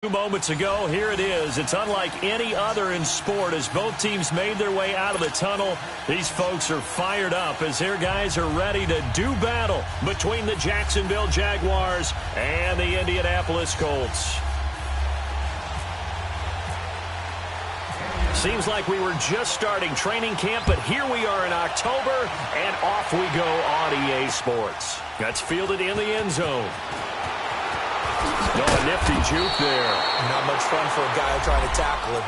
Moments ago, here it is. It's unlike any other in sport as both teams made their way out of the tunnel. These folks are fired up as their guys are ready to do battle between the Jacksonville Jaguars and the Indianapolis Colts. Seems like we were just starting training camp, but here we are in October, and off we go on EA Sports. That's fielded in the end zone. No, a nifty juke there. Not much fun for a guy trying to tackle him.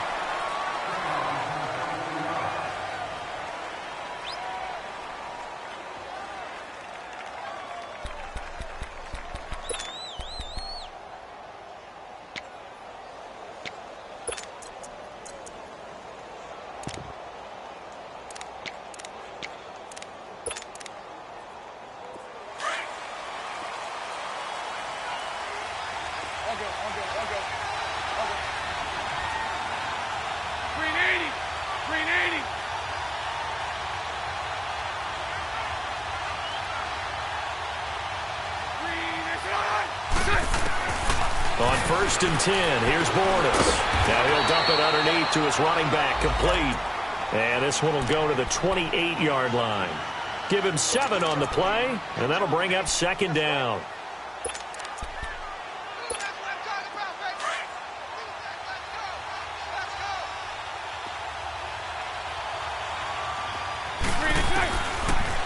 On 1st and 10, here's Bortles. Now he'll dump it underneath to his running back, complete. And this one will go to the 28-yard line. Give him 7 on the play, and that'll bring up 2nd down.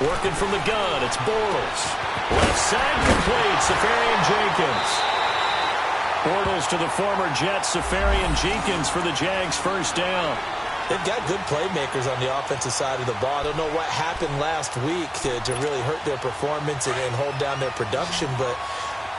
Working from the gun, it's Bortles. Left side complete, Safarian Jenkins. Bortles to the former Jet, Safarian Jenkins for the Jags' first down. They've got good playmakers on the offensive side of the ball. I don't know what happened last week to really hurt their performance and hold down their production, but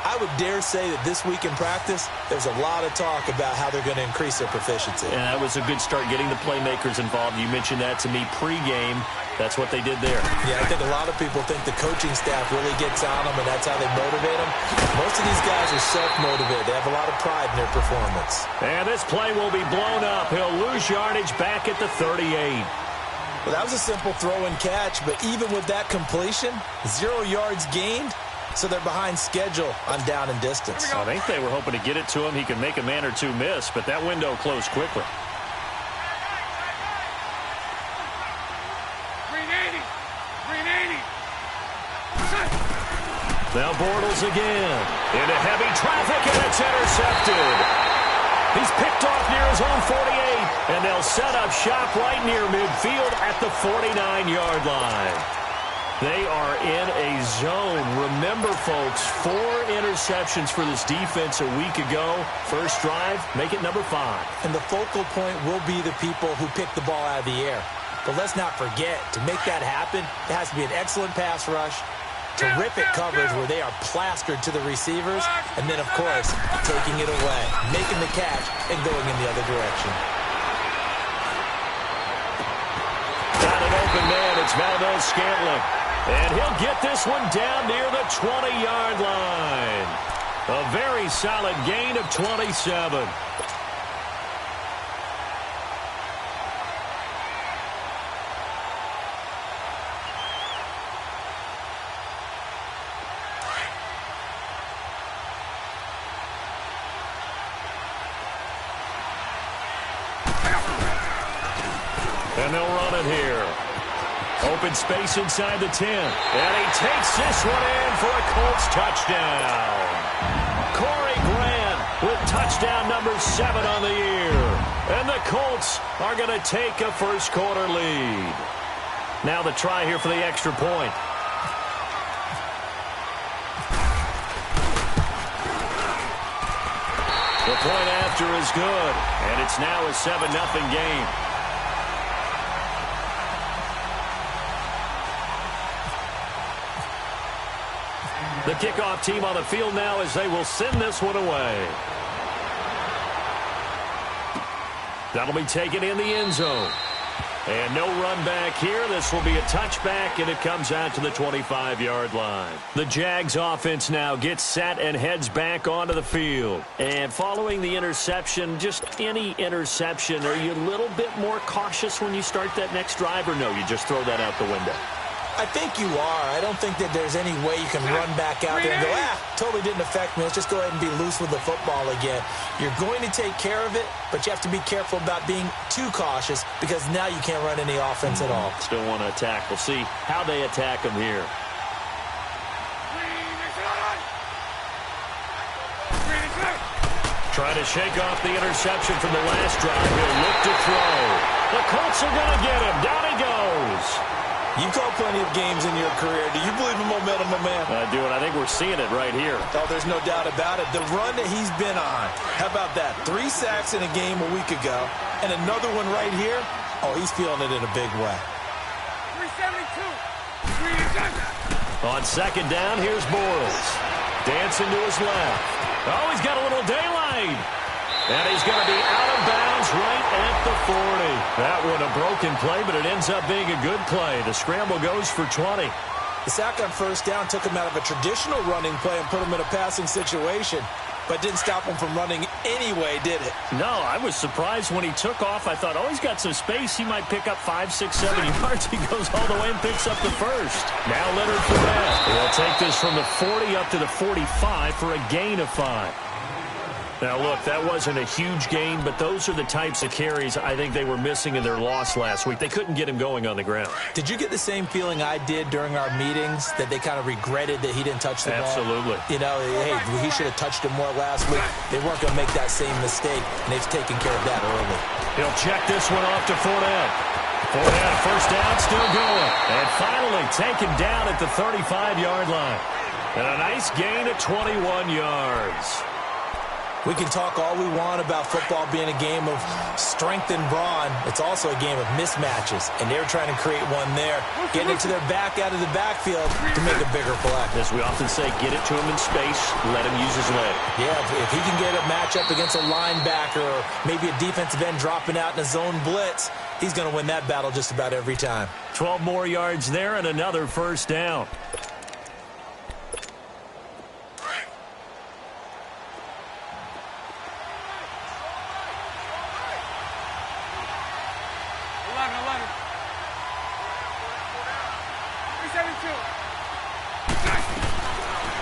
I would dare say that this week in practice, there's a lot of talk about how they're going to increase their proficiency. And that was a good start getting the playmakers involved. You mentioned that to me pregame. That's what they did there. Yeah, I think a lot of people think the coaching staff really gets on them, and that's how they motivate them. Most of these guys are self-motivated. They have a lot of pride in their performance. And this play will be blown up. He'll lose yardage back at the 38. Well, that was a simple throw and catch, but even with that completion, 0 yards gained, so they're behind schedule on down and distance. I think they were hoping to get it to him. He could make a man or two miss, but that window closed quickly. Now Bortles again. Into heavy traffic, and it's intercepted. He's picked off near his own 48, and they'll set up shop right near midfield at the 49-yard line. They are in a zone. Remember, folks, 4 interceptions for this defense a week ago. First drive, make it number 5. And the focal point will be the people who pick the ball out of the air. But let's not forget, to make that happen, it has to be an excellent pass rush, terrific coverage where they are plastered to the receivers, and then, of course, taking it away, making the catch, and going in the other direction. Got an open man. It's Valdez-Scantling. And he'll get this one down near the 20-yard line. A very solid gain of 27. And they'll run it here. Open space inside the 10. And he takes this one in for a Colts touchdown. Corey Grant with touchdown number 7 on the year. And the Colts are going to take a first-quarter lead. Now the try here for the extra point. The point after is good. And it's now a 7-0 game. The kickoff team on the field now as they will send this one away. That'll be taken in the end zone. And no run back here. This will be a touchback, and it comes out to the 25-yard line. The Jags offense now gets set and heads back onto the field. And following the interception, just any interception, are you a little bit more cautious when you start that next drive, or no, you just throw that out the window? I think you are. I don't think that there's any way you can run back out there and go, totally didn't affect me. Let's just go ahead and be loose with the football again. You're going to take care of it, but you have to be careful about being too cautious because now you can't run any offense at all. Still want to attack. We'll see how they attack him here. Trying to shake off the interception from the last drive. He'll look to throw. The Colts are going to get him. Down he goes. You've called plenty of games in your career. Do you believe in momentum, my man? I do, and I think we're seeing it right here. Oh, there's no doubt about it. The run that he's been on. How about that? 3 sacks in a game a week ago, and another one right here. Oh, he's feeling it in a big way. 372. On second down, here's Bortles. Dancing to his left. Oh, he's got a little daylight. And he's going to be out of bounds right at the 40. That one a broken play, but it ends up being a good play. The scramble goes for 20. The sack on first down took him out of a traditional running play and put him in a passing situation, but didn't stop him from running anyway, did it? No, I was surprised when he took off. I thought, oh, he's got some space. He might pick up 5, 6, 7 yards. He goes all the way and picks up the first. Now Leonard Fournette. He'll take this from the 40 up to the 45 for a gain of 5. Now, look, that wasn't a huge gain, but those are the types of carries I think they were missing in their loss last week. They couldn't get him going on the ground. Did you get the same feeling I did during our meetings, that they kind of regretted that he didn't touch the ball? Absolutely. You know, hey, he should have touched him more last week. They weren't going to make that same mistake, and they've taken care of that early. He'll check this one off to Fournette. Fournette, first down, still going. And finally taken down at the 35-yard line. And a nice gain of 21 yards. We can talk all we want about football being a game of strength and brawn. It's also a game of mismatches, and they're trying to create one there, getting it to their back out of the backfield to make a bigger play. As we often say, get it to him in space, let him use his leg. Yeah, if he can get a matchup against a linebacker or maybe a defensive end dropping out in a zone blitz, he's going to win that battle just about every time. 12 more yards there and another first down.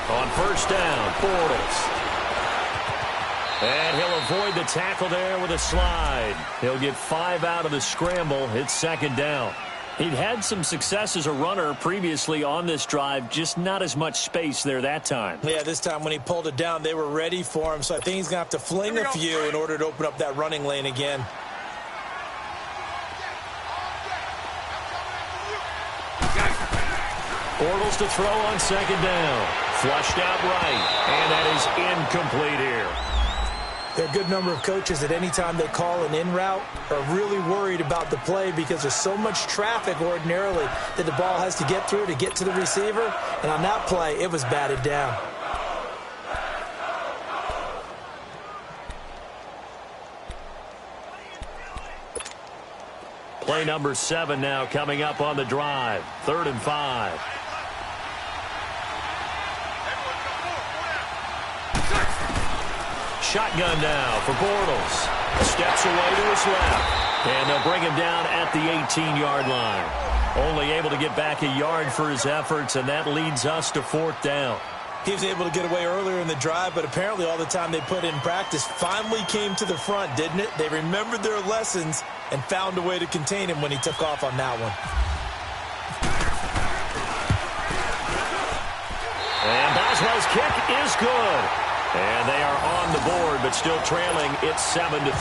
On first down, Bortles. And he'll avoid the tackle there with a slide. He'll get 5 out of the scramble. It's second down. He'd had some success as a runner previously on this drive, just not as much space there that time. Yeah, this time when he pulled it down, they were ready for him, so I think he's going to have to fling a few in order to open up that running lane again. Bortles to throw on second down. Flushed out right, and that is incomplete here. There are a good number of coaches at any time they call an in route are really worried about the play because there's so much traffic ordinarily that the ball has to get through to get to the receiver. And on that play, it was batted down. Play number 7 now coming up on the drive. 3rd and 5. Shotgun now for Bortles. Steps away to his left. And they'll bring him down at the 18-yard line. Only able to get back a yard for his efforts, and that leads us to 4th down. He was able to get away earlier in the drive, but apparently all the time they put in practice finally came to the front, didn't it? They remembered their lessons and found a way to contain him when he took off on that one. And Boswell's kick is good. And they are on the board, but still trailing. It's 7-3.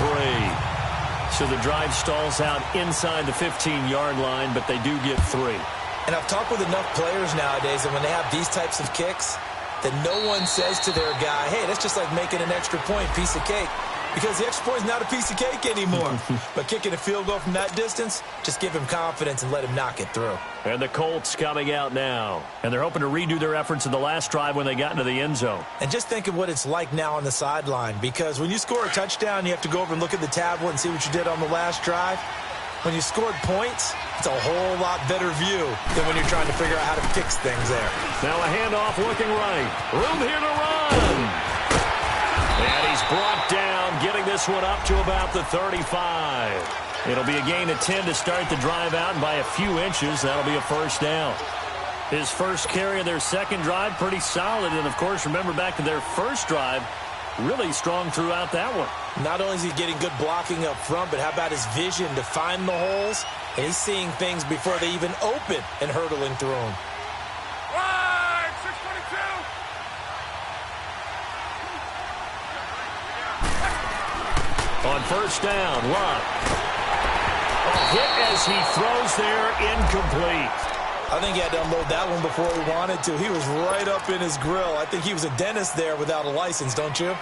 So the drive stalls out inside the 15-yard line, but they do get 3. And I've talked with enough players nowadays that when they have these types of kicks, that no one says to their guy, hey, that's just like making an extra point, piece of cake. Because the extra point is not a piece of cake anymore. But kicking a field goal from that distance, just give him confidence and let him knock it through. And the Colts coming out now. And they're hoping to redo their efforts in the last drive when they got into the end zone. And just think of what it's like now on the sideline. Because when you score a touchdown, you have to go over and look at the tablet and see what you did on the last drive. When you scored points, it's a whole lot better view than when you're trying to figure out how to fix things there. Now a handoff looking right. Room here to run. And he's brought down, getting this one up to about the 35. It'll be a gain of 10 to start the drive out, and by a few inches, that'll be a first down. His first carry of their second drive, pretty solid. And, of course, remember back to their first drive, really strong throughout that one. Not only is he getting good blocking up front, but how about his vision to find the holes? And he's seeing things before they even open and hurtling through them. Right, 622. On first down, Love. A hit as he throws there, incomplete. I think he had to unload that one before he wanted to. He was right up in his grill. I think he was a dentist there without a license, don't you?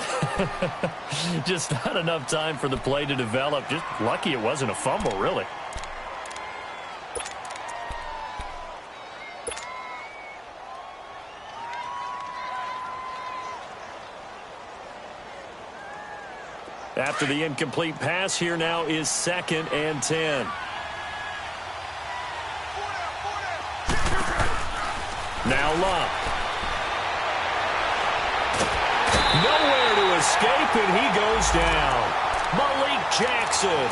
Just not enough time for the play to develop. Just lucky it wasn't a fumble, really. After the incomplete pass, here now is 2nd and 10. Now Love. Nowhere to escape, and he goes down. Malik Jackson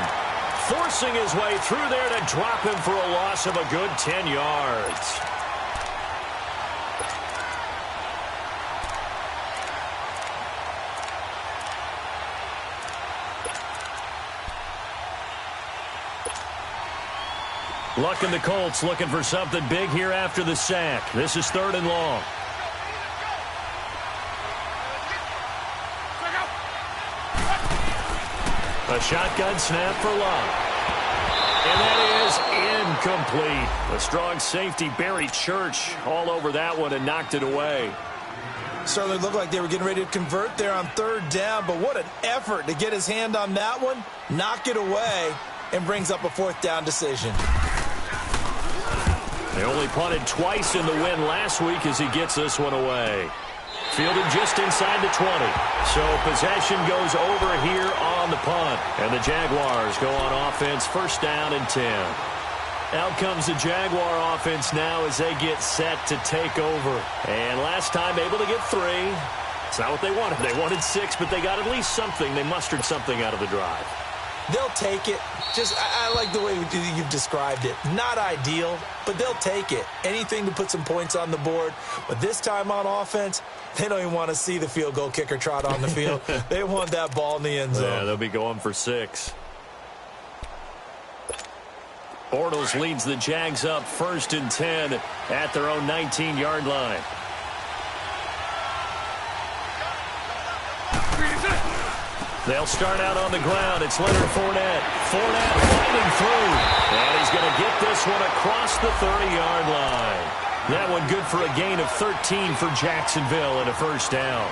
forcing his way through there to drop him for a loss of a good 10 yards. Luck and the Colts looking for something big here after the sack. This is 3rd and long. A shotgun snap for Love. And that is incomplete. A strong safety, Barry Church, all over that one and knocked it away. Certainly looked like they were getting ready to convert there on 3rd down, but what an effort to get his hand on that one, knock it away, and brings up a 4th down decision. They only punted twice in the win last week as he gets this one away. Fielded just inside the 20. So possession goes over here on the punt. And the Jaguars go on offense, 1st down and 10. Out comes the Jaguar offense now as they get set to take over. And last time able to get 3. It's not what they wanted. They wanted 6, but they got at least something. They mustered something out of the drive. They'll take it. I like the way you've described it. Not ideal, but they'll take it. Anything to put some points on the board. But this time on offense, they don't even want to see the field goal kicker trot on the field. They want that ball in the end zone. Yeah, they'll be going for 6. Bortles leads the Jags up 1st and 10 at their own 19-yard line. They'll start out on the ground. It's Leonard Fournette. Fournette fighting through. And he's going to get this one across the 30-yard line. That one good for a gain of 13 for Jacksonville and a 1st down.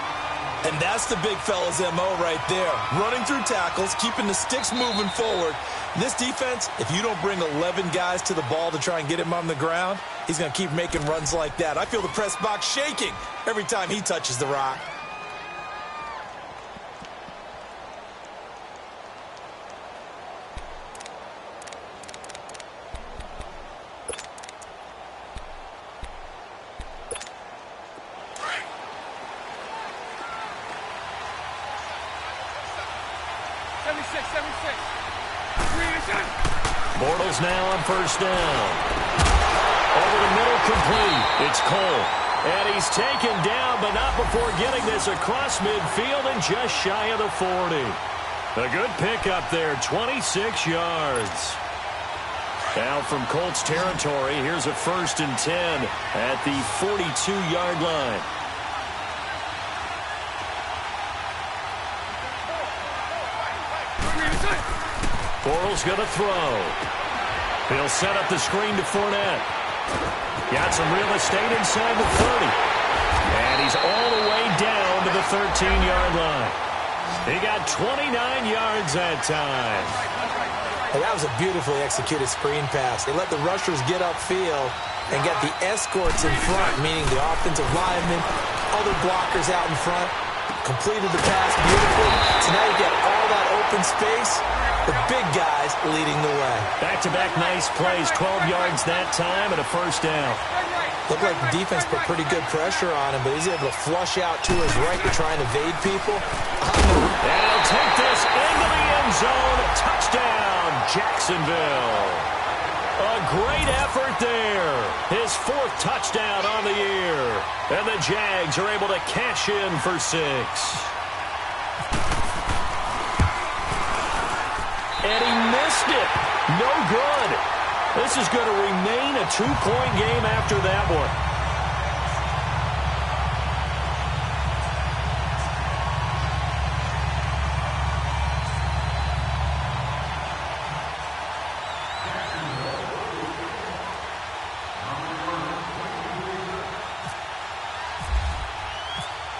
And that's the big fella's MO right there. Running through tackles, keeping the sticks moving forward. This defense, if you don't bring 11 guys to the ball to try and get him on the ground, he's going to keep making runs like that. I feel the press box shaking every time he touches the rock. Bortles now on 1st down. Over the middle, complete. It's Cole. And he's taken down, but not before getting this across midfield and just shy of the 40. A good pickup there, 26 yards. Now from Colts territory, here's a 1st and 10 at the 42-yard line. Bortles going to throw. He'll set up the screen to Fournette. Got some real estate inside the 30. And he's all the way down to the 13-yard line. He got 29 yards that time. Hey, that was a beautifully executed screen pass. They let the rushers get upfield and get the escorts in front, meaning the offensive linemen, other blockers out in front. Completed the pass beautifully. So now you get all that open space. The big guys leading the way. Back-to-back nice plays, 12 yards that time and a 1st down. Looked like the defense put pretty good pressure on him, but he's able to flush out to his right to try and evade people. And he'll take this into the end zone. Touchdown, Jacksonville. A great effort there. His 4th touchdown on the year. And the Jags are able to cash in for 6. And he missed it. No good. This is going to remain a 2-point game after that one.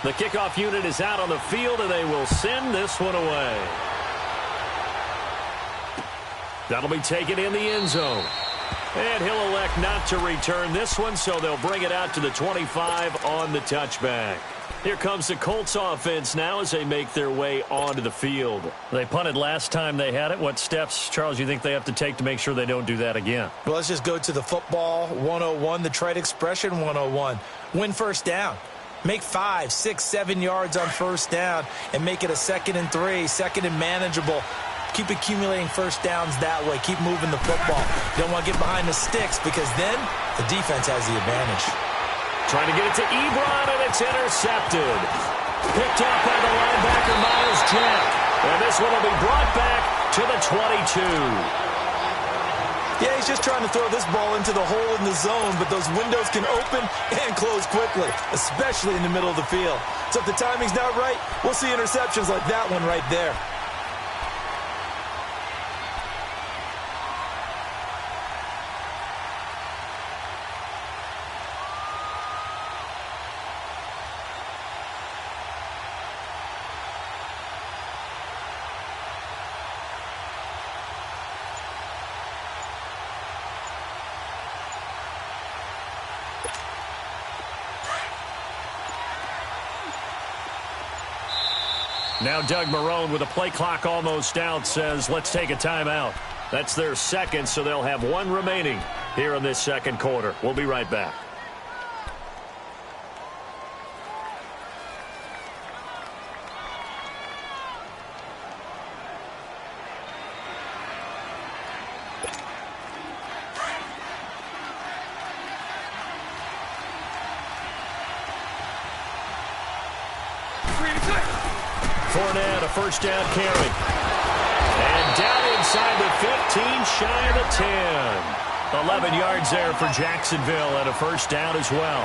The kickoff unit is out on the field, and they will send this one away. That'll be taken in the end zone. And he'll elect not to return this one, so they'll bring it out to the 25 on the touchback. Here comes the Colts offense now as they make their way onto the field. They punted last time they had it. What steps, Charles, do you think they have to take to make sure they don't do that again? Well, let's just go to the football 101, the trade expression 101. Win first down. Make 5, 6, 7 yards on first down and make it a 2nd and 3, 2nd and manageable. Keep accumulating first downs that way. Keep moving the football. You don't want to get behind the sticks because then the defense has the advantage. Trying to get it to Ebron, and it's intercepted. Picked up by the linebacker, Miles Jack. And this one will be brought back to the 22. Yeah, he's just trying to throw this ball into the hole in the zone, but those windows can open and close quickly, especially in the middle of the field. So if the timing's not right, we'll see interceptions like that one right there. Now Doug Marrone, with a play clock almost out, says, let's take a timeout. That's their 2nd, so they'll have 1 remaining here in this 2nd quarter. We'll be right back. Fournette, a first down carry. And down inside the 15, shy of the 10. 11 yards there for Jacksonville and a first down as well.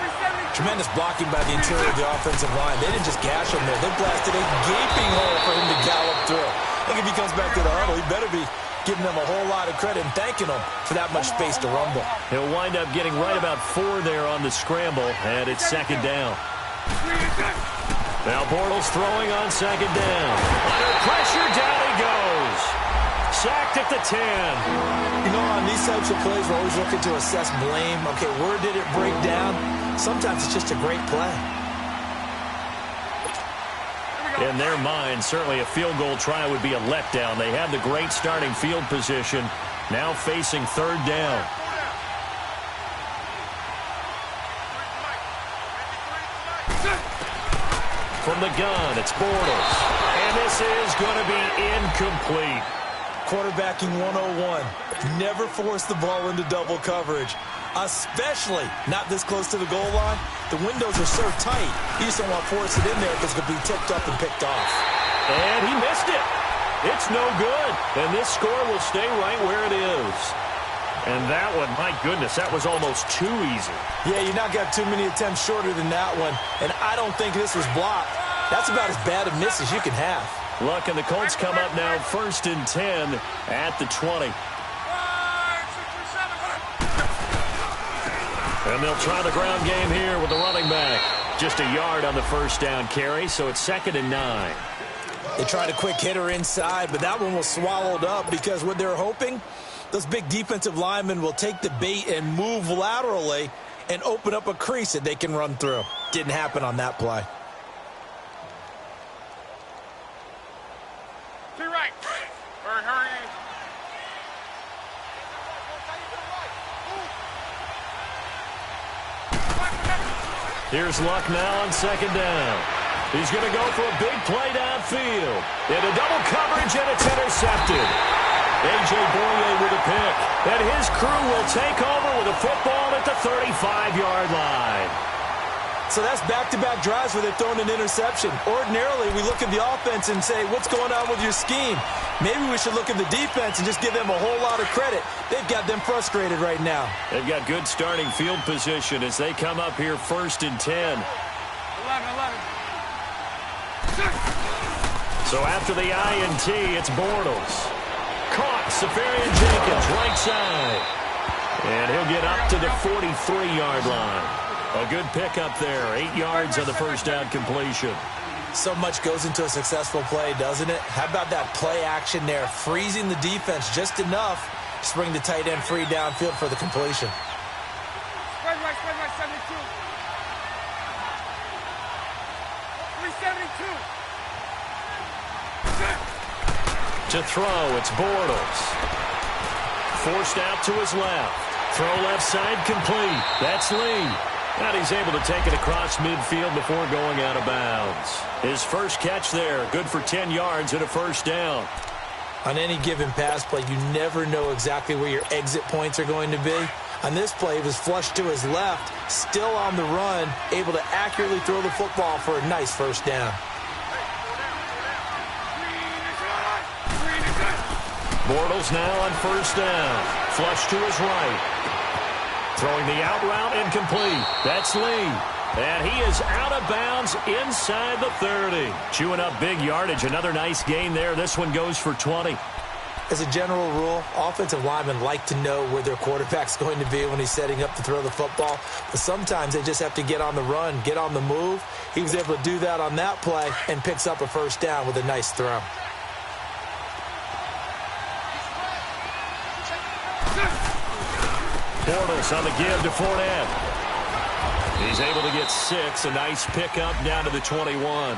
Tremendous blocking by the interior of the offensive line. They didn't just gash him there. They blasted a gaping hole for him to gallop through. I think if he comes back to the huddle, he better be giving them a whole lot of credit and thanking them for that much space to rumble. He'll wind up getting right about 4 there on the scramble, and it's 2nd down. Now Bortles throwing on 2nd down. Under pressure, down he goes. Sacked at the 10. You know, on these types of plays, we're always looking to assess blame. Okay, where did it break down? Sometimes it's just a great play. In their mind, certainly a field goal try would be a letdown. They had the great starting field position, now facing 3rd down. From the gun, it's Bortles. And this is going to be incomplete. Quarterbacking 101. Never force the ball into double coverage, especially not this close to the goal line. The windows are so tight, you just don't want to force it in there because it could be tipped up and picked off. And he missed it. It's no good. And this score will stay right where it is. And that one, my goodness, that was almost too easy. Yeah, you not got too many attempts shorter than that one. And I don't think this was blocked. That's about as bad a miss as you can have. Look, and the Colts come up now 1st and 10 at the 20. And they'll try the ground game here with the running back. Just a yard on the first down carry, so it's 2nd and 9. They tried a quick hitter inside, but that one was swallowed up because what they're hoping, those big defensive linemen will take the bait and move laterally and open up a crease that they can run through. Didn't happen on that play. To right. Hurry. Here's Luck now on 2nd down. He's going to go for a big play downfield. Into double coverage, and it's intercepted. A.J. Boye with a pick. And his crew will take over with a football at the 35-yard line. So that's back-to-back drives where they're throwing an interception. Ordinarily, we look at the offense and say, what's going on with your scheme? Maybe we should look at the defense and just give them a whole lot of credit. They've got them frustrated right now. They've got good starting field position as they come up here 1st and 10. 11. So after the INT, it's Bortles. Caught, Safarian Jenkins, right side. And he'll get up to the 43-yard line. A good pickup there, 8 yards on the first down completion. So much goes into a successful play, doesn't it? How about that play action there, freezing the defense just enough to bring the tight end free downfield for the completion. Spread right, 72. 372. To throw, it's Bortles. Forced out to his left. Throw left side complete. That's Lee. And he's able to take it across midfield before going out of bounds. His first catch there, good for 10 yards and a first down. On any given pass play, you never know exactly where your exit points are going to be. On this play, he was flushed to his left, still on the run, able to accurately throw the football for a nice first down. Bortles now on first down. Flush to his right. Throwing the out route incomplete. That's Lee. And he is out of bounds inside the 30. Chewing up big yardage. Another nice gain there. This one goes for 20. As a general rule, offensive linemen like to know where their quarterback's going to be when he's setting up to throw the football. But sometimes they just have to get on the run, get on the move. He was able to do that on that play and picks up a first down with a nice throw. Bortles on the give to Fournette. He's able to get 6. A nice pickup down to the 21.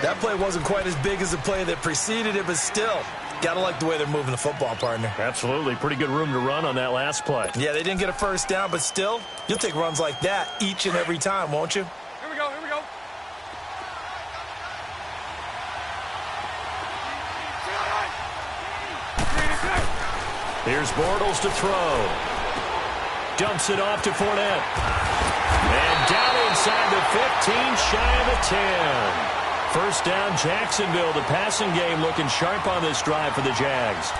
That play wasn't quite as big as the play that preceded it, but still, got to like the way they're moving the football, partner. Absolutely. Pretty good room to run on that last play. Yeah, they didn't get a first down, but still, you'll take runs like that each and every time, won't you? Here we go. Here's Bortles to throw. Dumps it off to Fournette. And down inside the 15, shy of the 10. First down, Jacksonville. The passing game looking sharp on this drive for the Jags.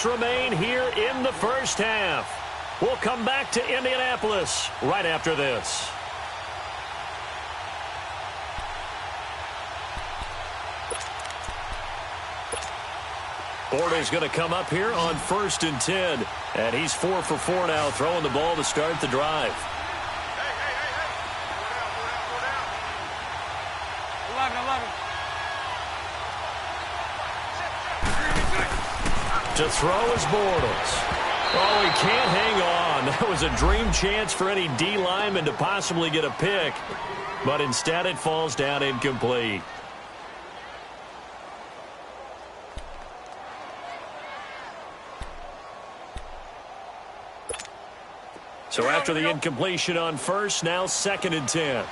Remain here in the first half. We'll come back to Indianapolis right after this. Bortles going to come up here on 1st and 10. And he's 4 for 4 now, throwing the ball to start the drive. 11. To throw is Bortles. Oh, he can't hang on. That was a dream chance for any D lineman to possibly get a pick. But instead it falls down incomplete. So after the incompletion on first, now 2nd and 10. 372.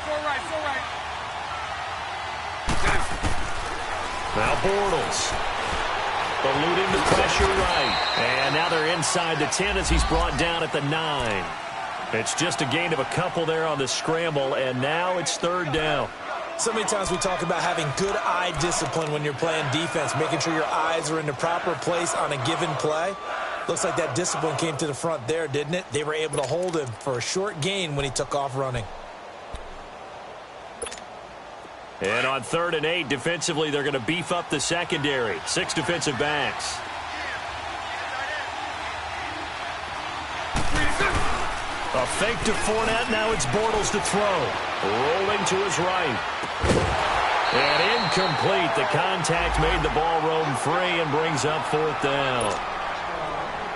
Four right. Now Bortles. Eluding the pressure right. And now they're inside the 10 as he's brought down at the 9. It's just a gain of a couple there on the scramble, and now it's 3rd down. So many times we talk about having good eye discipline when you're playing defense, making sure your eyes are in the proper place on a given play. Looks like that discipline came to the front there, didn't it? They were able to hold him for a short gain when he took off running. And on 3rd and 8, defensively, they're going to beef up the secondary. 6 defensive backs. A fake to Fournette. Now it's Bortles to throw. Rolling to his right. And incomplete. The contact made the ball roam free and brings up 4th down.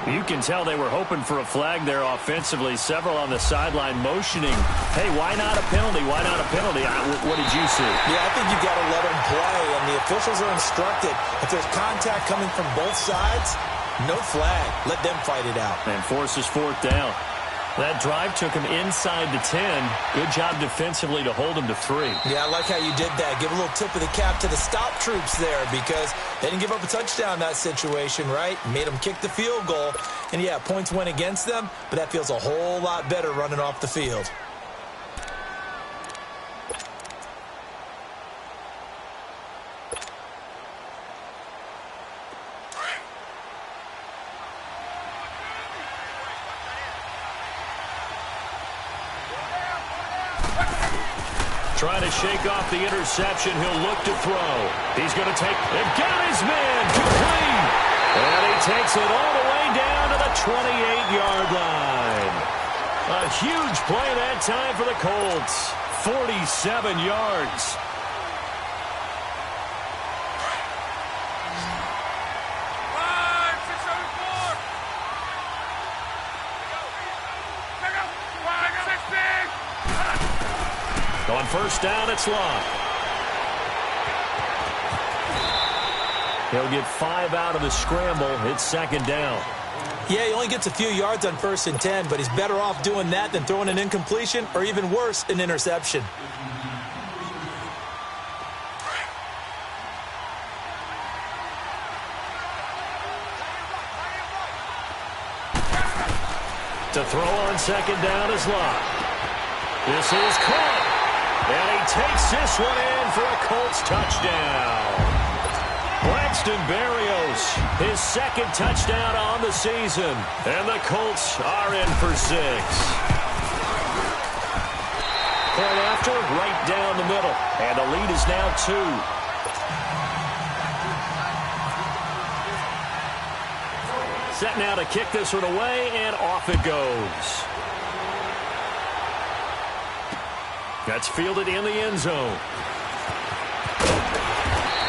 You can tell they were hoping for a flag there offensively. Several on the sideline motioning, hey, why not a penalty? Why not a penalty? What did you see? Yeah, I think you've got to let them play, and the officials are instructed. If there's contact coming from both sides, no flag. Let them fight it out. And forces fourth down. That drive took him inside the 10. Good job defensively to hold him to 3. Yeah, I like how you did that. Give a little tip of the cap to the stop troops there because they didn't give up a touchdown in that situation, right? Made them kick the field goal. And, yeah, points went against them, but that feels a whole lot better running off the field. Trying to shake off the interception. He'll look to throw. He's going to take and got his man complete. And he takes it all the way down to the 28-yard line. A huge play that time for the Colts. 47 yards. On first down, it's Locke. He'll get 5 out of the scramble. It's second down. Yeah, he only gets a few yards on 1st and 10, but he's better off doing that than throwing an incompletion or even worse, an interception. To throw on second down is Locke. This is caught. And he takes this one in for a Colts touchdown. Braxton Berrios, his second touchdown on the season. And the Colts are in for 6. Point after, right down the middle. And the lead is now 2. Set now to kick this one away, and off it goes. That's fielded in the end zone.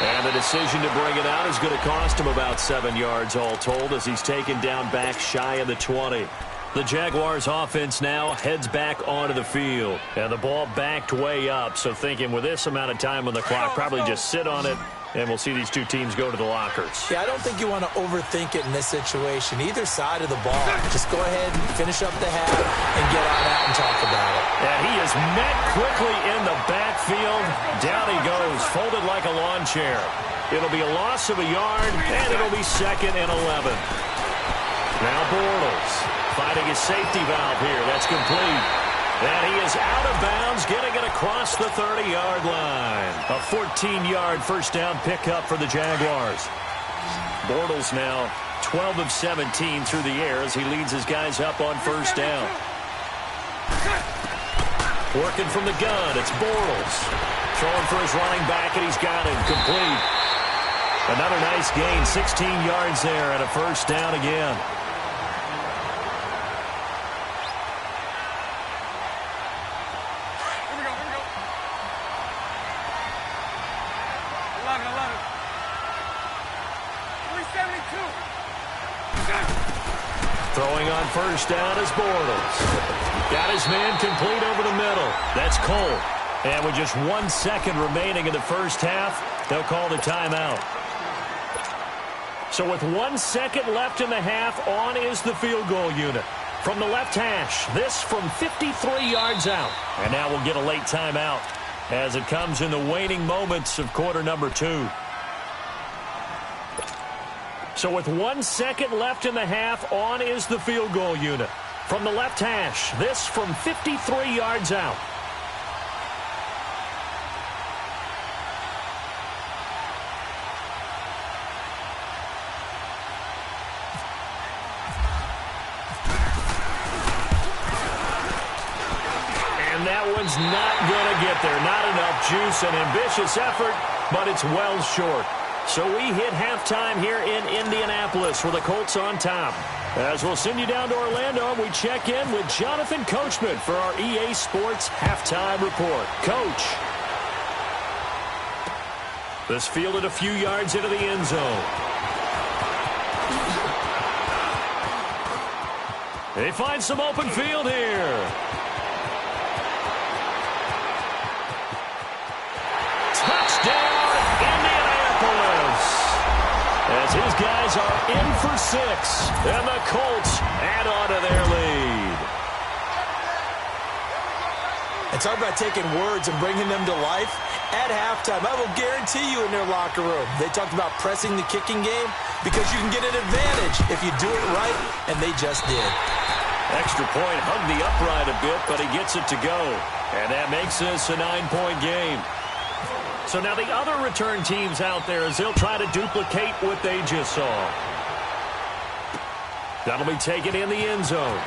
And the decision to bring it out is going to cost him about 7 yards all told as he's taken down back shy of the 20. The Jaguars offense now heads back onto the field. And the ball backed way up, so thinking with this amount of time on the clock, probably just sit on it, and we'll see these two teams go to the lockers. Yeah, I don't think you want to overthink it in this situation. Either side of the ball. Just go ahead and finish up the half and get on out and talk about it. And he is met quickly in the backfield. Down he goes, folded like a lawn chair. It'll be a loss of a yard, and it'll be 2nd and 11. Now Bortles finding his safety valve here. That's complete. And he is out of bounds, getting it across the 30-yard line. A 14-yard first down pickup for the Jaguars. Bortles now 12 of 17 through the air as he leads his guys up on first down. Working from the gun, it's Bortles. Throwing for his running back, and he's got him complete. Another nice gain, 16 yards there, and a first down again. Throwing on first down is Bortles. Got his man complete over the middle. That's Cole. And with just 1 second remaining in the first half, they'll call the timeout. So with 1 second left in the half, on is the field goal unit. From the left hash, this from 53 yards out. And now we'll get a late timeout as it comes in the waning moments of quarter number 2. So with 1 second left in the half, on is the field goal unit. From the left hash, this from 53 yards out. And that one's not going to get there. Not enough juice, an ambitious effort, but it's well short. So we hit halftime here in Indianapolis with the Colts on top. As we'll send you down to Orlando, we check in with Jonathan Coachman for our EA Sports Halftime Report. Coach. This fielded a few yards into the end zone. They find some open field here. Touchdown, Indianapolis. As his guys are in for 6, and the Colts add on to their lead. And talk about taking words and bringing them to life. At halftime, I will guarantee you in their locker room, they talked about pressing the kicking game because you can get an advantage if you do it right, and they just did. Extra point hugged the upright a bit, but he gets it to go. And that makes this a 9-point game. So now the other return teams out there as they'll try to duplicate what they just saw. That'll be taken in the end zone.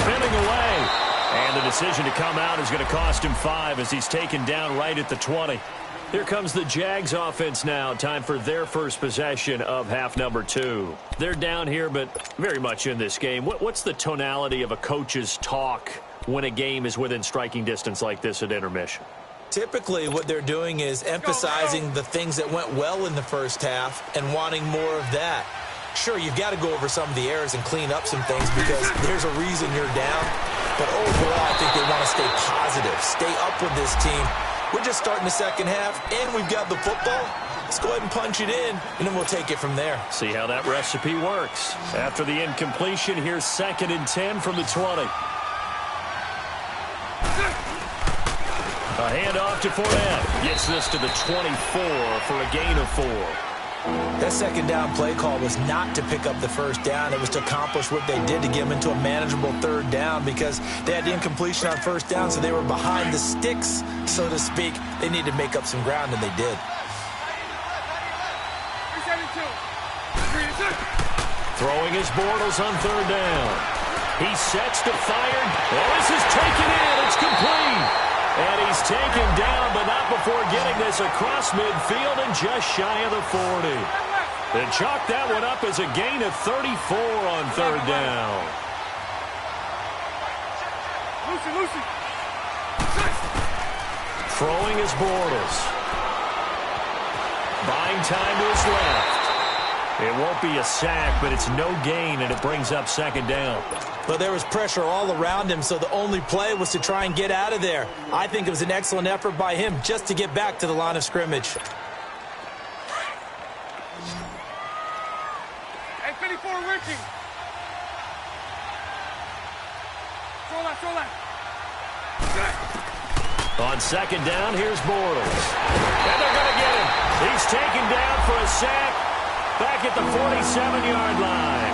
Spinning away. And the decision to come out is going to cost him 5 as he's taken down right at the 20. Here comes the Jags offense now. Time for their first possession of half number 2. They're down here, but very much in this game. What's the tonality of a coach's talk when a game is within striking distance like this at intermission? Typically, what they're doing is emphasizing the things that went well in the first half and wanting more of that. Sure, you've got to go over some of the errors and clean up some things because there's a reason you're down. But overall, I think they want to stay positive, stay up with this team. We're just starting the second half, and we've got the football. Let's go ahead and punch it in, and then we'll take it from there. See how that recipe works. After the incompletion, here's 2nd and 10 from the 20. A handoff to Fournette. Gets this to the 24 for a gain of 4. That second down play call was not to pick up the first down. It was to accomplish what they did to get them into a manageable third down because they had the incompletion on first down, so they were behind the sticks, so to speak. They needed to make up some ground, and they did. Throwing his Bortles on third down. He sets to fire. Oh, this is taken in. It's complete. And he's taken down, but not before getting this across midfield and just shy of the 40. They chalk that one up as a gain of 34 on third down. Lucy. Throwing his Bortles. Buying time to his left. It won't be a sack, but it's no gain, and it brings up 2nd down. But there was pressure all around him, so the only play was to try and get out of there. I think it was an excellent effort by him just to get back to the line of scrimmage. Hey, 54 working. Throw left. On 2nd down, here's Bortles. And they're going to get him. He's taken down for a sack back at the 47-yard line.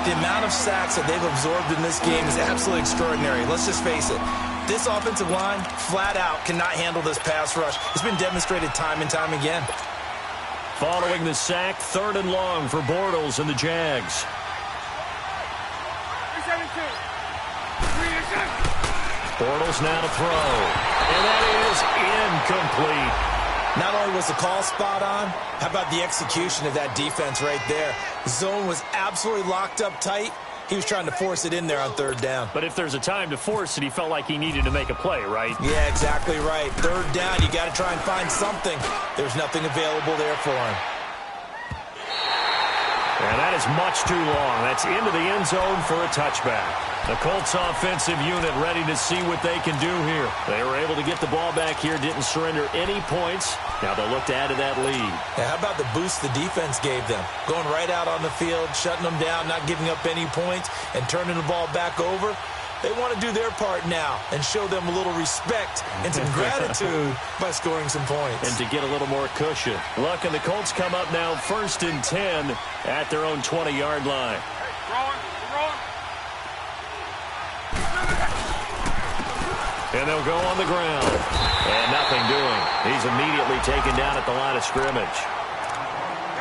The amount of sacks that they've absorbed in this game is absolutely extraordinary. Let's just face it. This offensive line, flat out, cannot handle this pass rush. It's been demonstrated time and time again. Following the sack, 3rd and long for Bortles and the Jags. 3-7-2. Bortles now to throw. And that is incomplete. Not only was the call spot on, how about the execution of that defense right there? The zone was absolutely locked up tight. He was trying to force it in there on third down. But if there's a time to force it, he felt like he needed to make a play, right? Yeah, exactly right. Third down, you got to try and find something. There's nothing available there for him. And that is much too long. That's into the end zone for a touchback. The Colts offensive unit ready to see what they can do here. They were able to get the ball back here, didn't surrender any points. Now they'll look to add to that lead. Yeah, how about the boost the defense gave them? Going right out on the field, shutting them down, not giving up any points, and turning the ball back over. They want to do their part now and show them a little respect and some gratitude by scoring some points. And to get a little more cushion. Look, and the Colts come up now 1st and 10 at their own 20-yard line. Rolling. And they'll go on the ground. And nothing doing. He's immediately taken down at the line of scrimmage.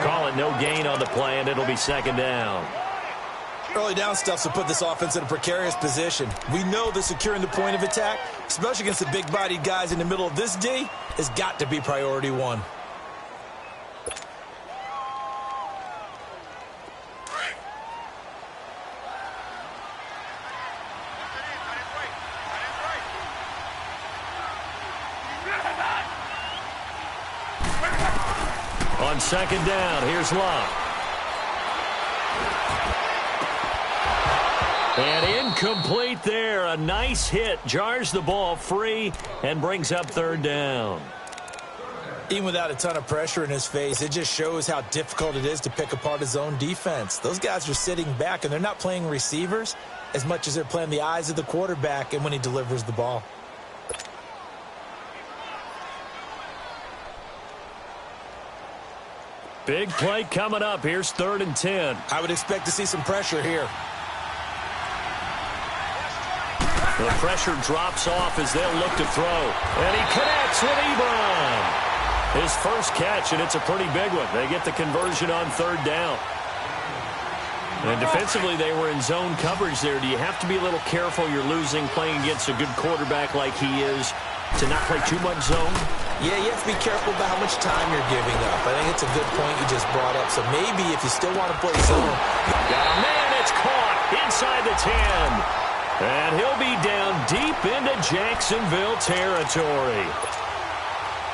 Call it no gain on the play, and it'll be 2nd down. Early down stuff will put this offense in a precarious position. We know that securing the point of attack, especially against the big-bodied guys in the middle of this D, has got to be priority 1. On 2nd down, here's Love. And incomplete there. A nice hit. Jars the ball free and brings up third down. Even without a ton of pressure in his face, it just shows how difficult it is to pick apart his own defense. Those guys are sitting back, and they're not playing receivers as much as they're playing the eyes of the quarterback and when he delivers the ball. Big play coming up. Here's 3rd and 10. I would expect to see some pressure here. The pressure drops off as they'll look to throw. And he connects with Ebron. His first catch, and it's a pretty big one. They get the conversion on 3rd down. And defensively, they were in zone coverage there. Do you have to be a little careful? You're losing playing against a good quarterback like he is to not play too much zone? Yeah, you have to be careful about how much time you're giving up. I think it's a good point you just brought up. So maybe if you still want to play zone. Got a man, it's caught inside the 10. And he'll be down deep into Jacksonville territory.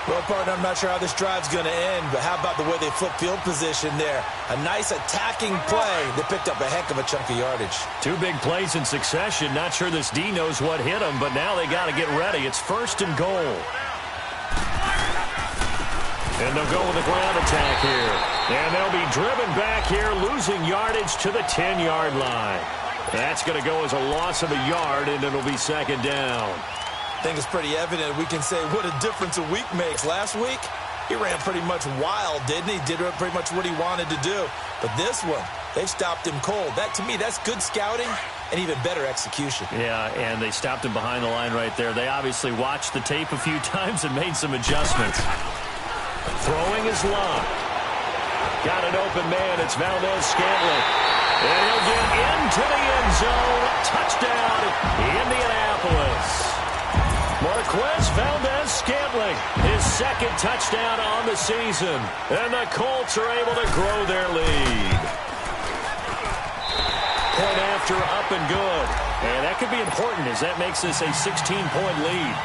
Well, partner, I'm not sure how this drive's going to end, but how about the way they flip field position there? A nice attacking play. They picked up a heck of a chunk of yardage. 2 big plays in succession. Not sure this D knows what hit him, but now they got to get ready. It's 1st and goal. And they'll go with a ground attack here. And they'll be driven back here, losing yardage to the 10-yard line. That's going to go as a loss of a yard, and it'll be 2nd down. I think it's pretty evident. We can say what a difference a week makes. Last week, he ran pretty much wild, didn't he? Did pretty much what he wanted to do. But this one, they've stopped him cold. That, to me, that's good scouting and even better execution. Yeah, and they stopped him behind the line right there. They obviously watched the tape a few times and made some adjustments. Throwing is Locke. Got an open man. It's Valdez-Scantling. And he'll get into the end zone. Touchdown, Indianapolis. Marquez Valdez-Scantling, his 2nd touchdown on the season. And the Colts are able to grow their lead. Point after, up and good. And that could be important as that makes this a 16-point lead.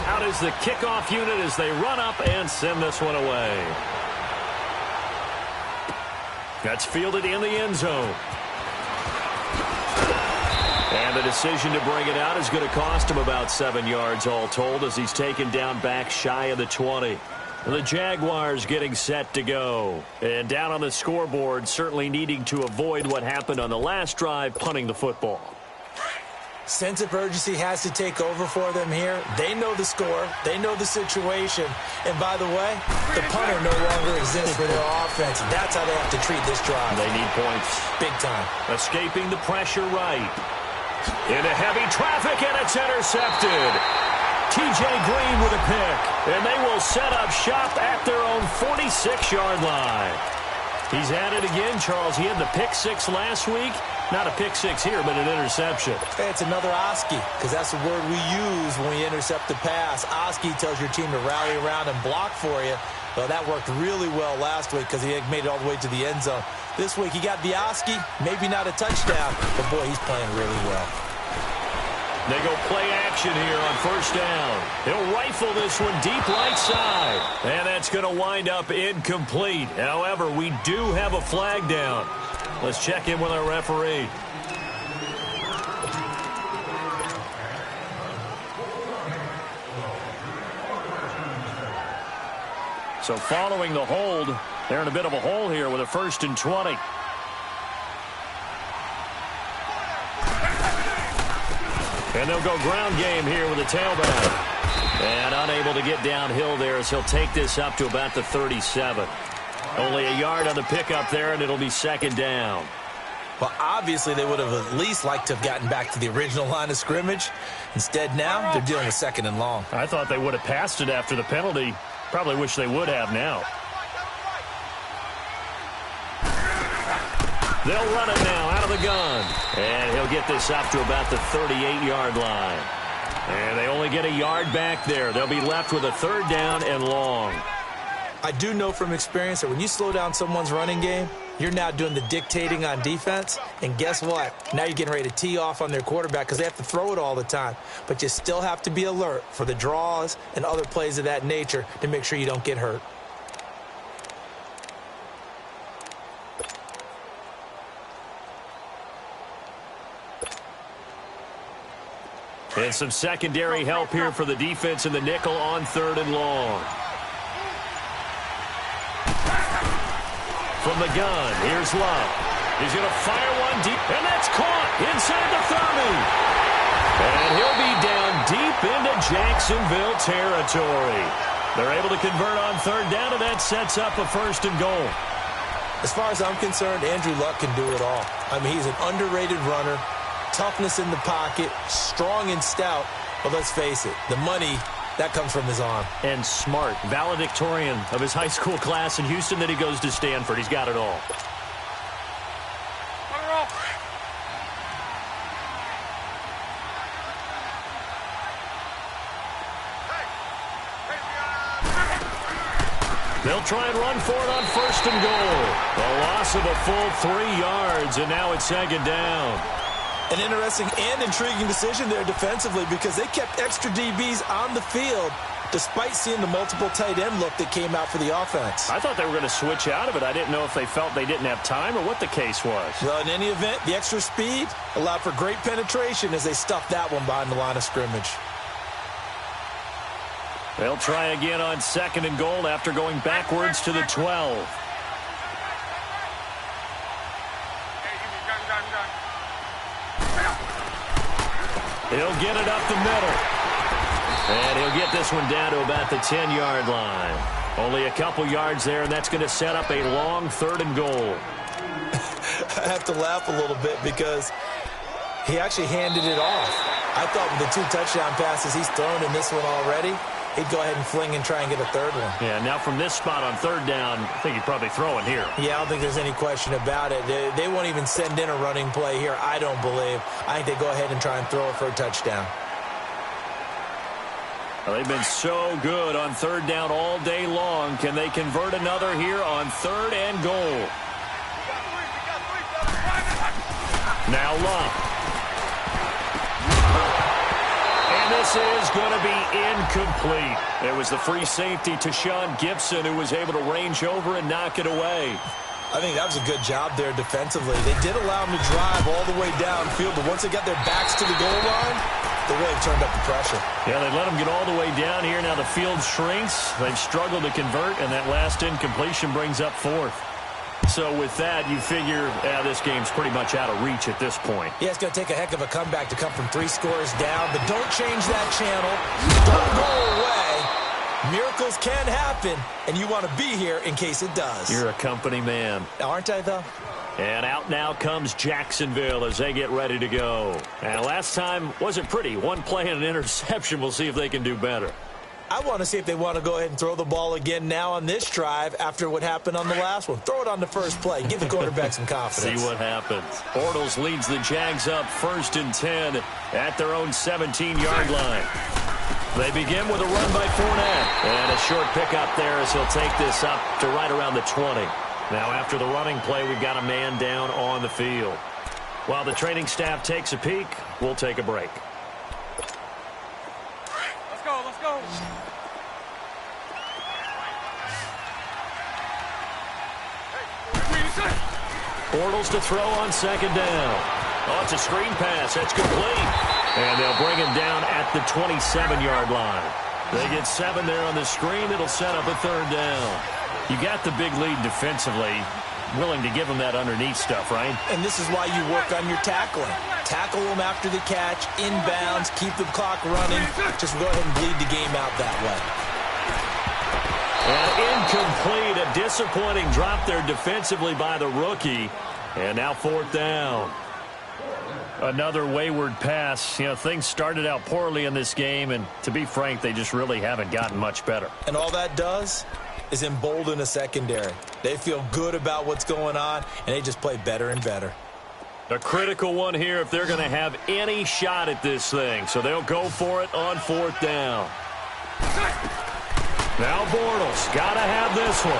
Out is the kickoff unit as they run up and send this one away. That's fielded in the end zone. And the decision to bring it out is going to cost him about 7 yards all told as he's taken down back shy of the 20. And the Jaguars getting set to go. And down on the scoreboard, certainly needing to avoid what happened on the last drive, punting the football. Sense of urgency has to take over for them here. They know the score. They know the situation. And by the way, the punter no longer exists for their offense. That's how they have to treat this drive. They need points. Big time. Escaping the pressure right. Into heavy traffic, and it's intercepted. T.J. Green with a pick. And they will set up shop at their own 46-yard line. He's at it again, Charles. He had the pick 6 last week. Not a pick 6 here, but an interception. Hey, it's another Oski, because that's the word we use when we intercept the pass. Oski tells your team to rally around and block for you. Well, that worked really well last week because he had made it all the way to the end zone. This week, he got the Oski, maybe not a touchdown, but boy, he's playing really well. They go play action here on 1st down. He'll rifle this one deep right side. And that's going to wind up incomplete. However, we do have a flag down. Let's check in with our referee. So following the hold, they're in a bit of a hole here with a 1st and 20. And they'll go ground game here with a tailback. And unable to get downhill there as he'll take this up to about the 37. Only a yard on the pickup there, and it'll be 2nd down. Well, obviously, they would have at least liked to have gotten back to the original line of scrimmage. Instead, now they're dealing with 2nd and long. I thought they would have passed it after the penalty. Probably wish they would have now. They'll run it now out of the gun. And he'll get this up to about the 38-yard line. And they only get a yard back there. They'll be left with a 3rd down and long. I do know from experience that when you slow down someone's running game, you're now doing the dictating on defense. And guess what? Now you're getting ready to tee off on their quarterback because they have to throw it all the time. But you still have to be alert for the draws and other plays of that nature to make sure you don't get hurt. And some secondary help here for the defense in the nickel on 3rd and long. From the gun, here's Love. He's going to fire one deep, and that's caught inside the 30. And he'll be down deep into Jacksonville territory. They're able to convert on 3rd down, and that sets up a 1st and goal. As far as I'm concerned, Andrew Luck can do it all. I mean, he's an underrated runner, toughness in the pocket, strong and stout. But let's face it, the money, that comes from his arm. And smart, valedictorian of his high school class in Houston, then he goes to Stanford. He's got it all. They'll try and run for it on 1st and goal. A loss of a full 3 yards, and now it's 2nd down. An interesting and intriguing decision there defensively because they kept extra DBs on the field despite seeing the multiple tight end look that came out for the offense. I thought they were going to switch out of it. I didn't know if they felt they didn't have time or what the case was. Well, in any event, the extra speed allowed for great penetration as they stuffed that one behind the line of scrimmage. They'll try again on 2nd and goal after going backwards to the 12. He'll get it up the middle. And he'll get this one down to about the 10-yard line. Only a couple yards there, and that's going to set up a long 3rd and goal. I have to laugh a little bit because he actually handed it off. I thought with the 2 touchdown passes he's thrown in this one already, he'd go ahead and fling and try and get a 3rd one. Yeah, now from this spot on 3rd down, I think he'd probably throw it here. Yeah, I don't think there's any question about it. They won't even send in a running play here, I don't believe. I think they go ahead and try and throw it for a touchdown. Well, they've been so good on 3rd down all day long. Can they convert another here on 3rd and goal? Now Love. And this is going to be incomplete. It was the free safety to Sean Gibson who was able to range over and knock it away. I think that was a good job there defensively. They did allow them to drive all the way downfield, but once they got their backs to the goal line, they really turned up the pressure. Yeah, they let them get all the way down here. Now the field shrinks. They've struggled to convert, and that last incompletion brings up 4th. So with that, you figure this game's pretty much out of reach at this point. Yeah, it's going to take a heck of a comeback to come from 3 scores down, but don't change that channel. Don't go away. Miracles can happen, and you want to be here in case it does. You're a company man. Aren't I, though? And out now comes Jacksonville as they get ready to go. And last time wasn't pretty. 1 play and an interception. We'll see if they can do better. I want to see if they want to go ahead and throw the ball again now on this drive after what happened on the last one. Throw it on the first play. Give the quarterback some confidence. See what happens. Bortles leads the Jags up 1st and 10 at their own 17-yard line. They begin with a run by Fournette. And a short pickup there as he'll take this up to right around the 20. Now after the running play, we've got a man down on the field. While the training staff takes a peek, we'll take a break. Let's go, let's go. Bortles to throw on 2nd down. Oh, it's a screen pass. That's complete. And they'll bring him down at the 27-yard line. They get 7 there on the screen. It'll set up a 3rd down. You got the big lead defensively. Willing to give them that underneath stuff, right? And this is why you work on your tackling. Tackle them after the catch, inbounds, keep the clock running. Just go ahead and bleed the game out that way. And incomplete. A disappointing drop there defensively by the rookie. And now 4th down. Another wayward pass. You know, things started out poorly in this game, and to be frank, they just really haven't gotten much better. And all that does is embolden a secondary. They feel good about what's going on, and they just play better and better. A critical one here if they're going to have any shot at this thing. So they'll go for it on 4th down. Now Bortles, got to have this one.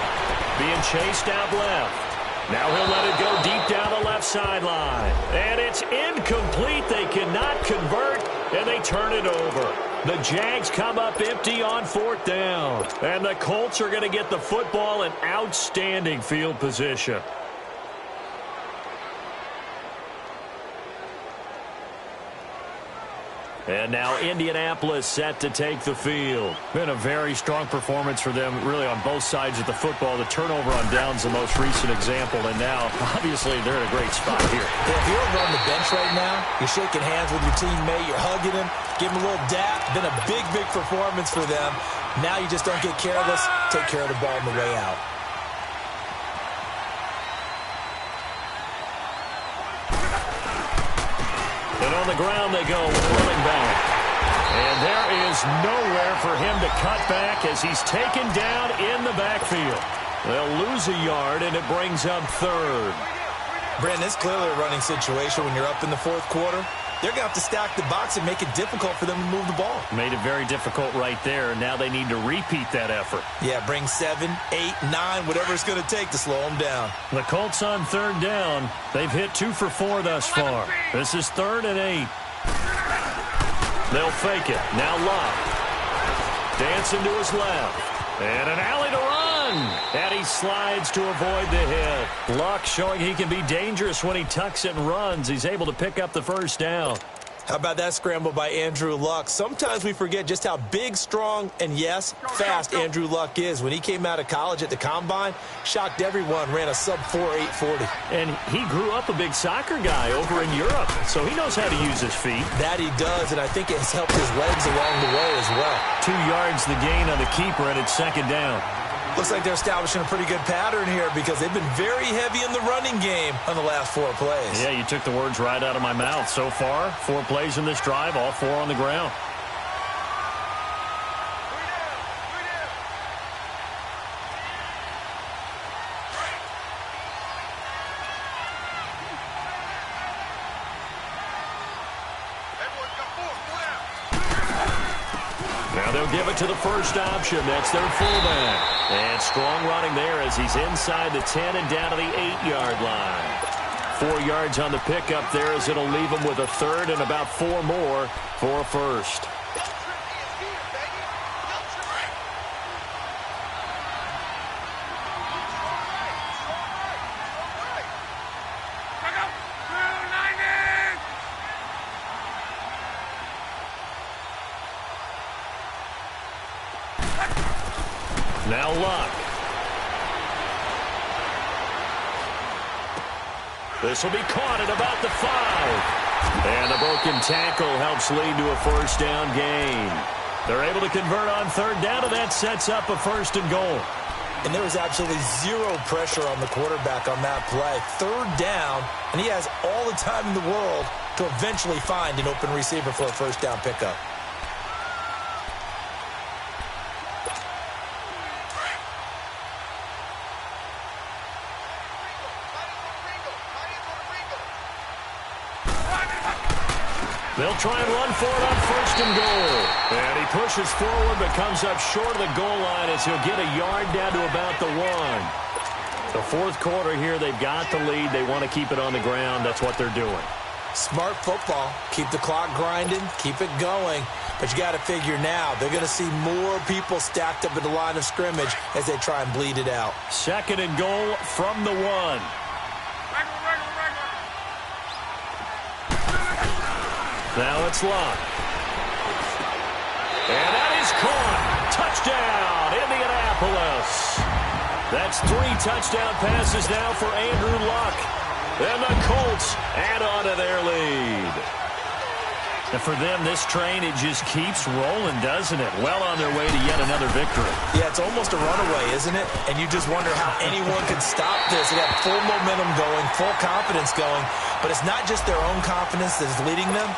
Being chased out left. Now he'll let it go deep down the left sideline. And it's incomplete. They cannot convert, and they turn it over. The Jags come up empty on 4th down. And the Colts are going to get the football in outstanding field position. And now Indianapolis set to take the field. Been a very strong performance for them, really, on both sides of the football. The turnover on downs, the most recent example, and now, obviously, they're in a great spot here. Yeah, if you're over on the bench right now, you're shaking hands with your teammate, you're hugging him, give him a little dap. Been a big, big performance for them. Now you just don't get careless. Take care of the ball on the way out. And on the ground they go with running back. And there is nowhere for him to cut back as he's taken down in the backfield. They'll lose a yard, and it brings up third. Brandon, it's clearly a running situation when you're up in the fourth quarter. They're going to have to stack the box and make it difficult for them to move the ball. Made it very difficult right there. Now they need to repeat that effort. Yeah, bring 7, 8, 9, whatever it's going to take to slow them down. The Colts on third down. They've hit 2 for 4 thus far. This is 3rd and 8. They'll fake it. Now Luck. Dancing to his left. And an alley to run. And he slides to avoid the hit. Luck showing he can be dangerous when he tucks it and runs. He's able to pick up the first down. How about that scramble by Andrew Luck? Sometimes we forget just how big, strong, and, yes, fast Andrew Luck is. When he came out of college at the Combine, shocked everyone, ran a sub-4 840. And he grew up a big soccer guy over in Europe, so he knows how to use his feet. That he does, and I think it has helped his legs along the way as well. 2 yards the gain on the keeper, and it's 2nd down. Looks like they're establishing a pretty good pattern here because they've been very heavy in the running game on the last 4 plays. Yeah, you took the words right out of my mouth. So far, 4 plays in this drive, all 4 on the ground. Now they'll give it to the first option. That's their fullback. And strong running there as he's inside the 10 and down to the 8-yard line. 4 yards on the pickup there as it'll leave him with a 3rd and about 4 more for a first. Now Luck. This will be caught at about the 5. And the broken tackle helps lead to a first down gain. They're able to convert on 3rd down, and that sets up a 1st and goal. And there was absolutely 0 pressure on the quarterback on that play. 3rd down, and he has all the time in the world to eventually find an open receiver for a first down pickup. They'll try and run for it on 1st and goal. And he pushes forward but comes up short of the goal line as he'll get a yard down to about the 1. The 4th quarter here, they've got the lead. They want to keep it on the ground. That's what they're doing. Smart football. Keep the clock grinding. Keep it going. But you got to figure now they're going to see more people stacked up at the line of scrimmage as they try and bleed it out. 2nd and goal from the 1. Now it's Luck. And that is caught. Touchdown, Indianapolis. That's 3 touchdown passes now for Andrew Luck. And the Colts add on to their lead. And for them, this train, it just keeps rolling, doesn't it? Well on their way to yet another victory. Yeah, it's almost a runaway, isn't it? And you just wonder how anyone could stop this. They got full momentum going, full confidence going. But it's not just their own confidence that is leading them.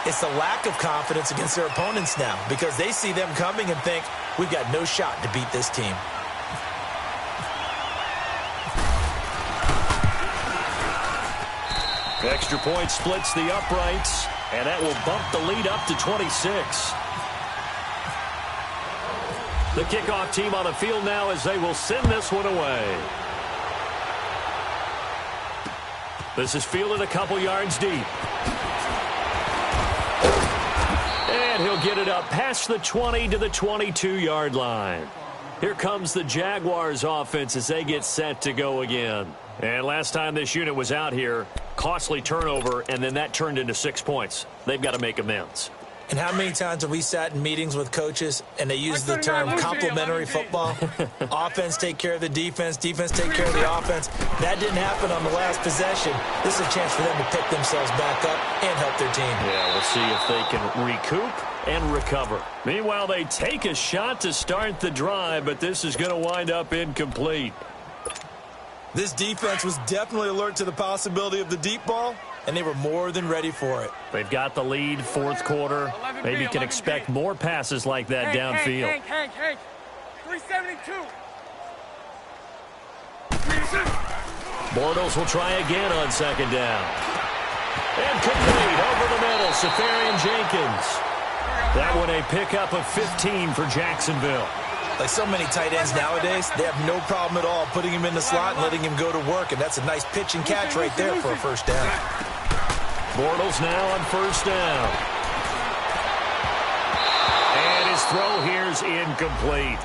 It's the lack of confidence against their opponents now because they see them coming and think, we've got no shot to beat this team. Extra point splits the uprights, and that will bump the lead up to 26. The kickoff team on the field now as they will send this one away. This is fielded a couple yards deep. And he'll get it up past the 20 to the 22-yard line. Here comes the Jaguars offense as they get set to go again. And last time this unit was out here, costly turnover, and then that turned into 6 points. They've got to make amends. And how many times have we sat in meetings with coaches and they use the term complementary football? Offense take care of the defense, defense take care of the offense. That didn't happen on the last possession. This is a chance for them to pick themselves back up and help their team. Yeah, we'll see if they can recoup and recover. Meanwhile, they take a shot to start the drive, but this is going to wind up incomplete. This defense was definitely alert to the possibility of the deep ball, and they were more than ready for it. They've got the lead, fourth quarter. Maybe can expect more passes like that downfield. Hank. 372. Bortles will try again on second down. And complete over the middle, Safarian Jenkins. That one a pickup of 15 for Jacksonville. Like so many tight ends nowadays, they have no problem at all putting him in the slot and letting him go to work, and that's a nice pitch and catch right there for a first down. Bortles now on first down. And his throw here's incomplete.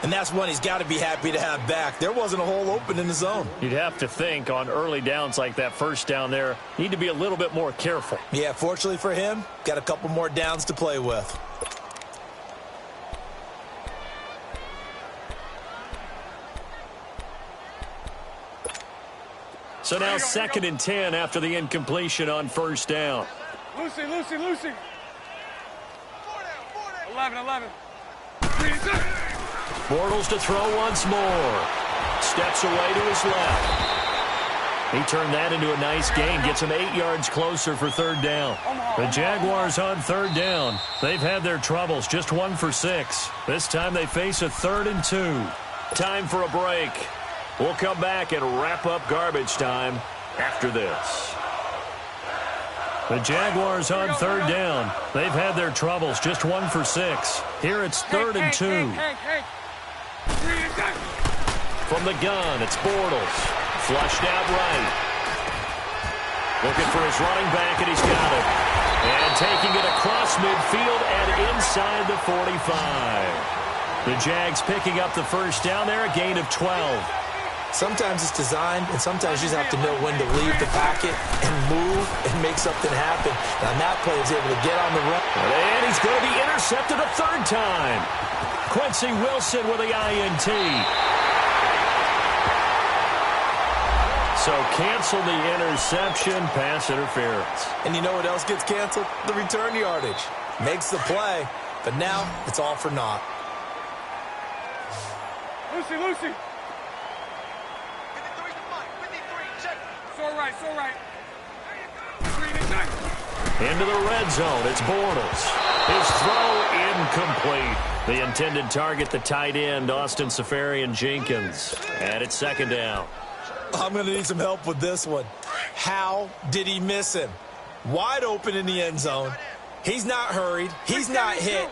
And that's one he's got to be happy to have back. There wasn't a hole open in the zone. You'd have to think on early downs like that first down there, need to be a little bit more careful. Yeah, fortunately for him, got a couple more downs to play with. So now 2nd and 10 after the incompletion on first down. Lucy. 11. Bortles to throw once more. Steps away to his left. He turned that into a nice gain. Gets him 8 yards closer for third down. The Jaguars on third down. They've had their troubles. Just 1 for 6. This time they face a 3rd and 2. Time for a break. We'll come back and wrap up garbage time after this. The Jaguars on third down. They've had their troubles. Just 1 for 6. Here it's 3rd and 2. From the gun, it's Bortles. Flushed out right. Looking for his running back, and he's got it. And taking it across midfield and inside the 45. The Jags picking up the first down there, a gain of 12. Sometimes it's designed, and sometimes you just have to know when to leave the pocket and move and make something happen. And on that play, he's able to get on the run. And he's going to be intercepted a 3rd time. Quincy Wilson with the INT. So cancel the interception, pass interference. And you know what else gets canceled? The return yardage. Makes the play, but now it's all for naught. Lucy. It's all right. Into the red zone, it's Bortles. His throw incomplete. The intended target, the tight end, Austin Safarian Jenkins. And it's 2nd down. I'm going to need some help with this one. How did he miss him? Wide open in the end zone. He's not hurried. He's not hit.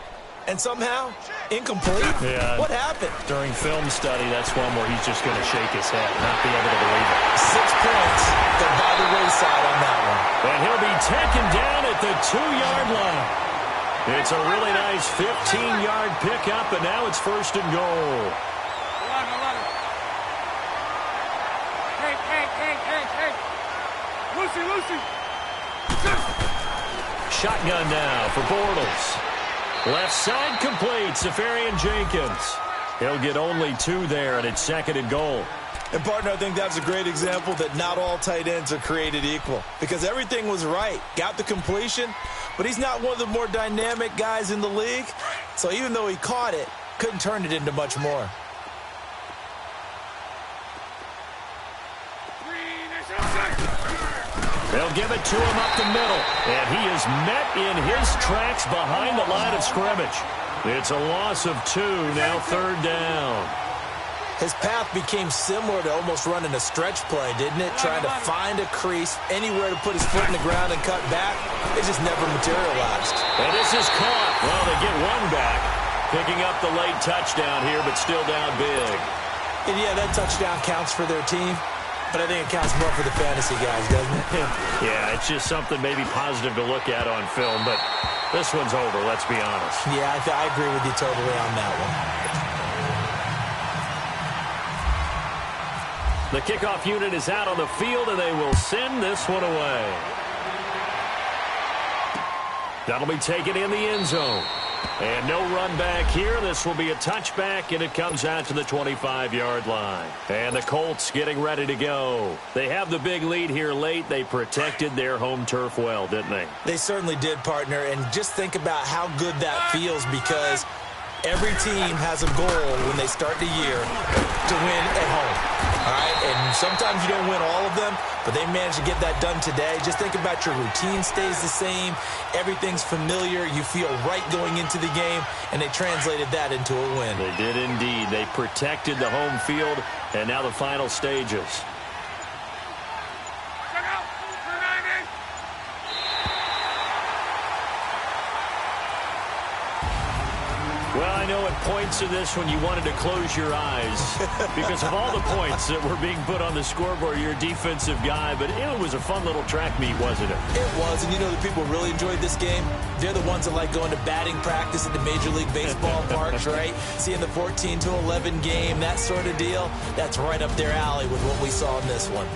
And somehow, incomplete? Yeah. What happened? During film study, that's one where he's just going to shake his head, not be able to believe it. 6 points. They're by the wayside on that one. And he'll be taken down at the 2-yard line. It's a really nice 15-yard pickup, and now it's 1st and goal. 11. Hey. Lucy. Shotgun now for Bortles. Left side complete, Safarian Jenkins. He'll get only 2 there, and it's 2nd and goal. And, partner, I think that's a great example that not all tight ends are created equal. Because everything was right. Got the completion, but he's not one of the more dynamic guys in the league. So even though he caught it, couldn't turn it into much more. They'll give it to him up the middle, and he is met in his tracks behind the line of scrimmage. It's a loss of 2, now 3rd down. His path became similar to almost running a stretch play, didn't it? Trying to find a crease, anywhere to put his foot in the ground and cut back. It just never materialized. And this is caught. Well, they get 1 back, picking up the late touchdown here, but still down big. And yeah, that touchdown counts for their team. But I think it counts more for the fantasy guys, doesn't it? Yeah, it's just something maybe positive to look at on film, but this one's over, let's be honest. Yeah, I agree with you totally on that one. The kickoff unit is out on the field, and they will send this one away. That'll be taken in the end zone. And no run back here. This will be a touchback, and it comes out to the 25-yard line. And the Colts getting ready to go. They have the big lead here late. They protected their home turf well, didn't they? They certainly did, partner. And just think about how good that feels, because every team has a goal when they start the year to win at home. All right, and sometimes you don't win all of them, but they managed to get that done today. Just think about your routine stays the same. Everything's familiar. You feel right going into the game, and they translated that into a win. They did indeed. They protected the home field, and now the final stages. Well, I know at points in this when you wanted to close your eyes because of all the points that were being put on the scoreboard. You're a defensive guy, but it was a fun little track meet, wasn't it? It was, and you know the people really enjoyed this game? They're the ones that like going to batting practice at the Major League Baseball parks, right? Seeing the 14-11 game, that sort of deal. That's right up their alley with what we saw in this one.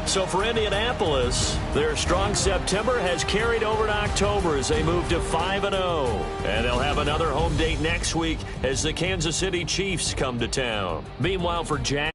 So for Indianapolis, their strong September has carried over to October as they move to 5-0. And they'll have another home date next week as the Kansas City Chiefs come to town. Meanwhile, for Jaguars,